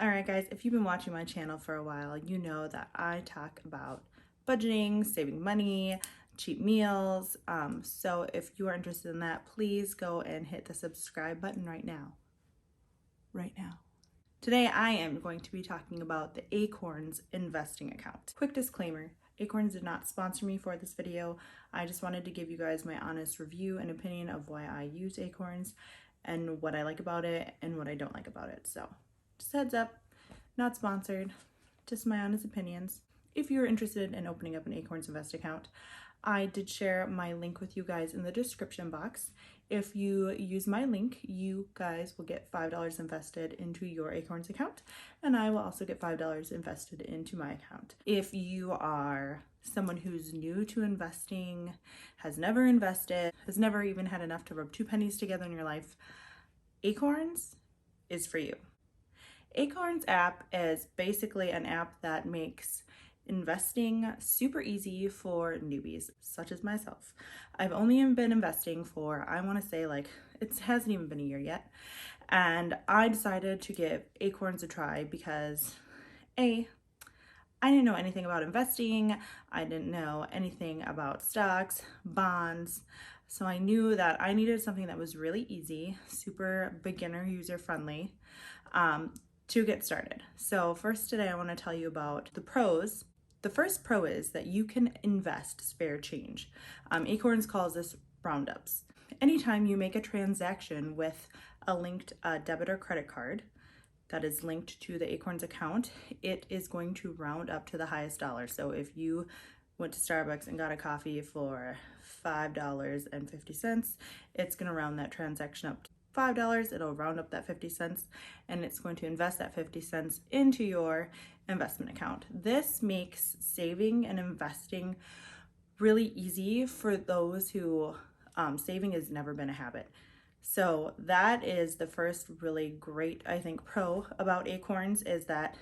Alright guys, if you've been watching my channel for a while, you know that I talk about budgeting, saving money, cheap meals. So if you are interested in that, please go and hit the subscribe button right now. Right now. Today I am going to be talking about the Acorns investing account. Quick disclaimer, Acorns did not sponsor me for this video. I just wanted to give you guys my honest review and opinion of why I use Acorns and what I like about it and what I don't like about it. So just heads up, not sponsored, just my honest opinions. If you're interested in opening up an Acorns Invest account, I did share my link with you guys in the description box. If you use my link, you guys will get $5 invested into your Acorns account, and I will also get $5 invested into my account. If you are someone who's new to investing, has never invested, has never even had enough to rub two pennies together in your life, Acorns is for you. Acorns app is basically an app that makes investing super easy for newbies such as myself. I've only been investing for, I want to say, like, it hasn't even been a year yet, and I decided to give Acorns a try because I didn't know anything about investing. I didn't know anything about stocks, bonds, so I knew that I needed something that was really easy, super beginner user friendly, to get started. So first today I want to tell you about the pros. The first pro is that you can invest spare change. Acorns calls this roundups. Anytime you make a transaction with a linked debit or credit card that is linked to the Acorns account, it is going to round up to the highest dollar. So if you went to Starbucks and got a coffee for $5.50, it's going to round that transaction up to $5. It'll round up that 50 cents, and it's going to invest that 50 cents into your investment account. This makes saving and investing really easy for those who saving has never been a habit. So that is the first really great, I think, pro about Acorns, is that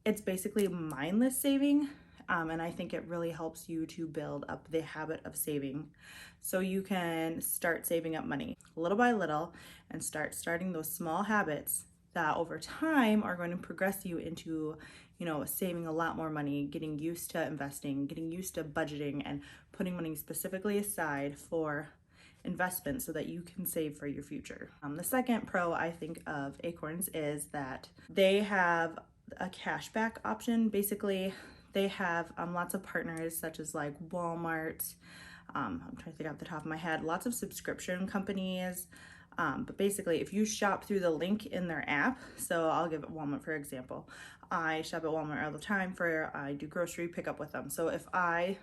it's basically mindless saving. And I think it really helps you to build up the habit of saving. So you can start saving up money little by little and starting those small habits that over time are going to progress you into, saving a lot more money, getting used to investing, getting used to budgeting, and putting money specifically aside for investment so that you can save for your future. The second pro I think of Acorns is that they have a cashback option. Basically, they have lots of partners such as like Walmart, I'm trying to think off the top of my head, lots of subscription companies. But basically, if you shop through the link in their app, so I'll give it Walmart for example. I shop at Walmart all the time I do grocery pickup with them. So if I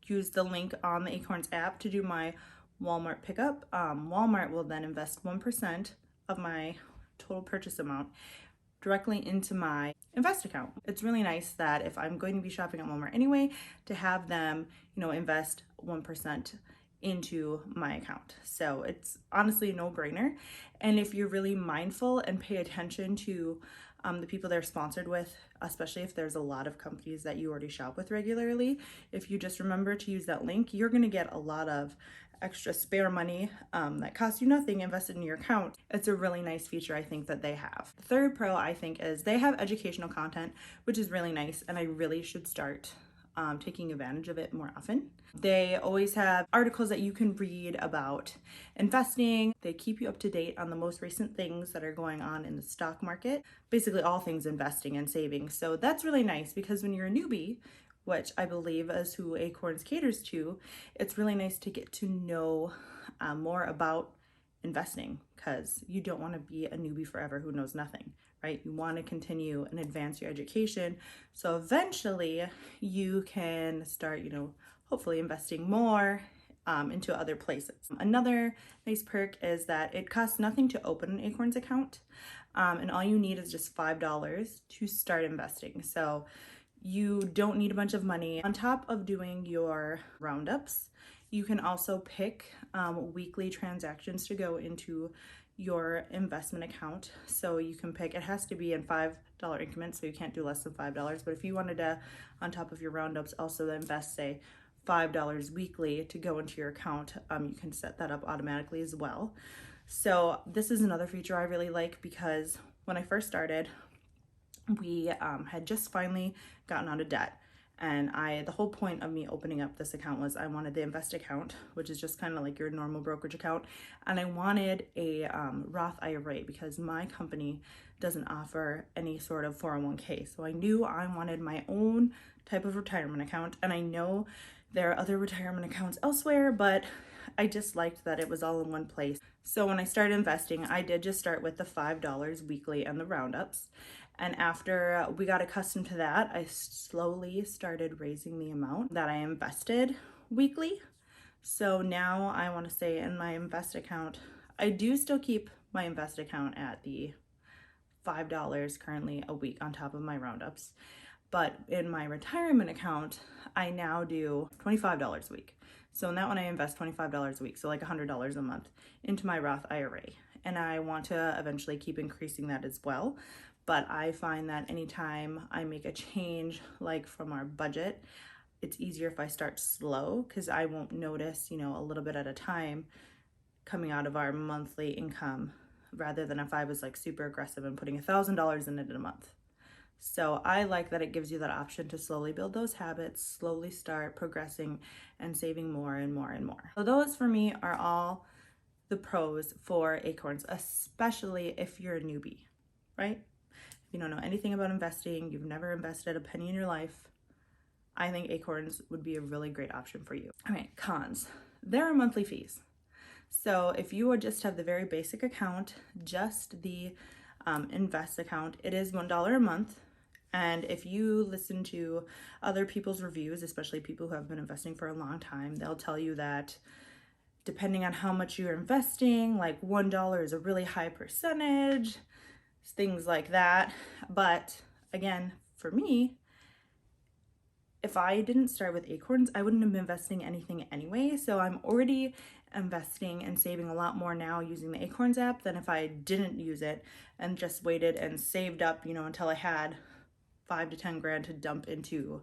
use the link on the Acorns app to do my Walmart pickup, Walmart will then invest 1% of my total purchase amount directly into my invest account. It's really nice that if I'm going to be shopping at Walmart anyway, to have them, invest 1% into my account. So it's honestly a no-brainer. And if you're really mindful and pay attention to the people they're sponsored with, especially if there's a lot of companies that you already shop with regularly, if you just remember to use that link, you're gonna get a lot of extra spare money that costs you nothing invested in your account. It's a really nice feature I think that they have. The third pro I think is they have educational content, which is really nice, and I really should start taking advantage of it more often. They always have articles that you can read about investing. They keep you up to date on the most recent things that are going on in the stock market, basically all things investing and saving. So that's really nice because when you're a newbie, which I believe is who Acorns caters to, it's really nice to get to know more about investing, because you don't want to be a newbie forever who knows nothing, right? You want to continue and advance your education so eventually you can start, hopefully investing more into other places. Another nice perk is that it costs nothing to open an Acorns account, and all you need is just $5 to start investing. So you don't need a bunch of money. On top of doing your roundups, you can also pick weekly transactions to go into your investment account. So you can pick, it has to be in $5 increments, so you can't do less than $5. But if you wanted to, on top of your roundups, also invest, say, $5 weekly to go into your account, you can set that up automatically as well. So this is another feature I really like, because when I first started, we had just finally gotten out of debt. And the whole point of me opening up this account was I wanted the invest account, which is just kind of like your normal brokerage account. And I wanted a Roth IRA because my company doesn't offer any sort of 401k. So I knew I wanted my own type of retirement account. And I know there are other retirement accounts elsewhere, but I just liked that it was all in one place. So when I started investing, I did just start with the $5 weekly and the roundups. And after we got accustomed to that, I slowly started raising the amount that I invested weekly. So now I want to say in my invest account, I do still keep my invest account at the $5 currently a week on top of my roundups. But in my retirement account, I now do $25 a week. So in that one, I invest $25 a week, so like $100 a month into my Roth IRA. And I want to eventually keep increasing that as well. But I find that anytime I make a change, like from our budget, it's easier if I start slow because I won't notice, a little bit at a time coming out of our monthly income rather than if I was like super aggressive and putting $1,000 in it in a month. So I like that it gives you that option to slowly build those habits, slowly start progressing and saving more and more and more. So those for me are all the pros for Acorns, especially if you're a newbie, right? If you don't know anything about investing, you've never invested a penny in your life, I think Acorns would be a really great option for you. All right, cons. There are monthly fees. So if you would just have the very basic account, just the invest account, it is $1 a month. And if you listen to other people's reviews, especially people who have been investing for a long time, they'll tell you that depending on how much you're investing, like $1 is a really high percentage, things like that. But again, for me, if I didn't start with Acorns, I wouldn't have been investing anything anyway. So I'm already investing and saving a lot more now using the Acorns app than if I didn't use it and just waited and saved up, until I had 5 to 10 grand to dump into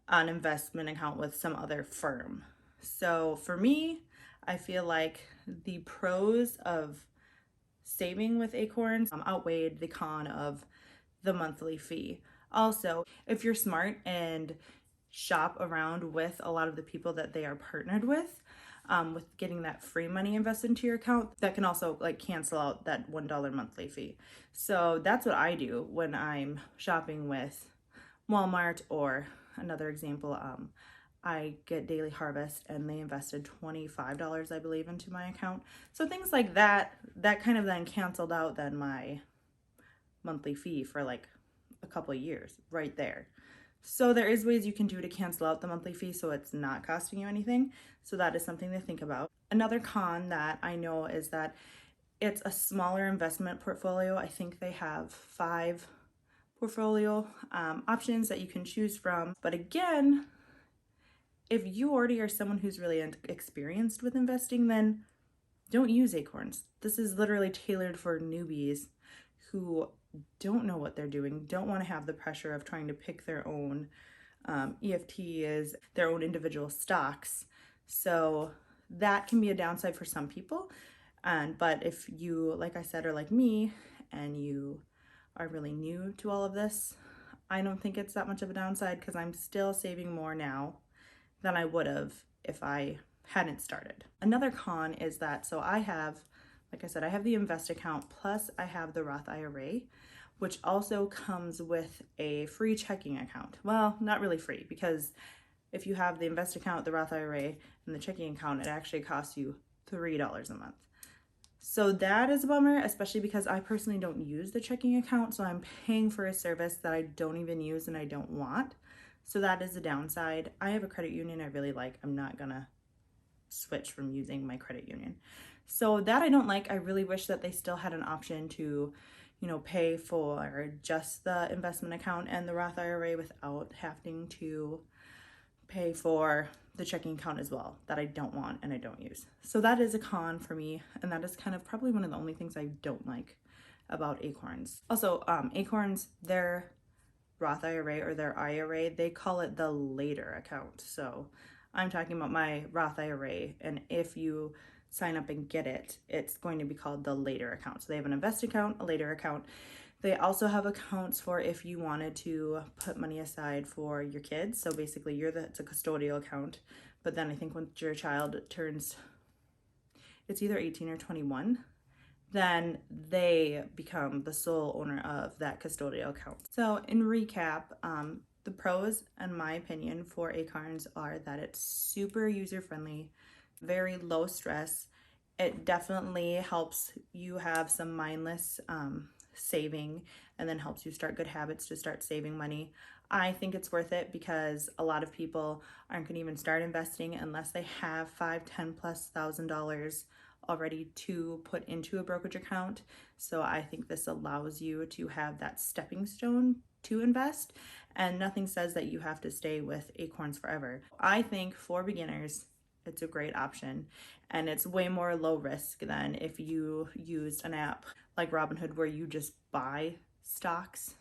an investment account with some other firm. So for me, I feel like the pros of saving with Acorns outweighed the con of the monthly fee. Also, if you're smart and shop around with a lot of the people that they are partnered with getting that free money invested into your account, that can also like cancel out that $1 monthly fee. So that's what I do when I'm shopping with Walmart, or another example, I get Daily Harvest and they invested $25, I believe, into my account. So things like that kind of then canceled out then my monthly fee for like a couple of years right there. So there is ways you can do to cancel out the monthly fee so it's not costing you anything. So that is something to think about. Another con that I know is that it's a smaller investment portfolio. I think they have 5 portfolio options that you can choose from. But again, if you already are someone who's really experienced with investing, then don't use Acorns. This is literally tailored for newbies who don't know what they're doing, don't want to have the pressure of trying to pick their own EFTs, their own individual stocks. So that can be a downside for some people. But if you, like I said, are like me and you are really new to all of this, I don't think it's that much of a downside because I'm still saving more now than I would have if I hadn't started. Another con is that, so I have, like I said, I have the invest account plus I have the Roth IRA, which also comes with a free checking account. Well, not really free, because if you have the invest account, the Roth IRA, and the checking account, it actually costs you $3 a month. So that is a bummer, especially because I personally don't use the checking account, so I'm paying for a service that I don't even use and I don't want. So that is a downside. I have a credit union I really like. I'm not gonna switch from using my credit union. So that I don't like. I really wish that they still had an option to, pay for just the investment account and the Roth IRA without having to pay for the checking account as well, that I don't want and I don't use. So that is a con for me, and that is kind of probably one of the only things I don't like about Acorns. Also, Acorns, their Roth IRA or their IRA, they call it the later account. So I'm talking about my Roth IRA, and if you sign up and get it, it's going to be called the later account. So they have an invest account, a later account. They also have accounts for if you wanted to put money aside for your kids. So basically it's a custodial account. But then I think once your child turns, it's either 18 or 21, then they become the sole owner of that custodial account. So in recap, the pros, in my opinion, for Acorns are that it's super user-friendly, very low stress. It definitely helps you have some mindless saving, and then helps you start good habits to start saving money. I think it's worth it because a lot of people aren't going to even start investing unless they have $5,000, $10,000+ already to put into a brokerage account. So I think this allows you to have that stepping stone to invest, and nothing says that you have to stay with Acorns forever. I think for beginners, it's a great option, and it's way more low risk than if you used an app like Robinhood where you just buy stocks.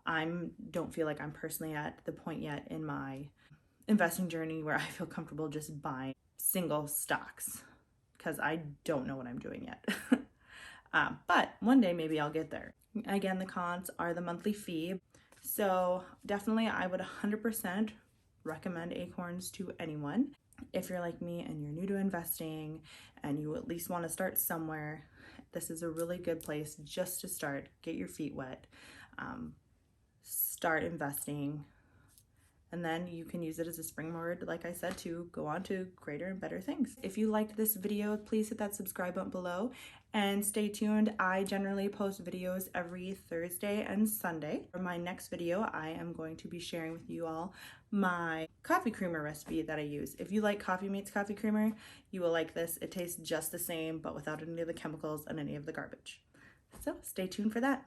I don't feel like I'm personally at the point yet in my investing journey where I feel comfortable just buying single stocks because I don't know what I'm doing yet. But one day maybe I'll get there. Again, the cons are the monthly fee. So definitely I would 100% recommend Acorns to anyone. If you're like me and you're new to investing and you at least want to start somewhere, this is a really good place just to start, get your feet wet, start investing, and then you can use it as a springboard, like I said, to go on to greater and better things. If you liked this video, please hit that subscribe button below and stay tuned. I generally post videos every Thursday and Sunday. For my next video, I am going to be sharing with you all my coffee creamer recipe that I use. If you like Coffee Mates coffee creamer, you will like this. It tastes just the same, but without any of the chemicals and any of the garbage. So stay tuned for that.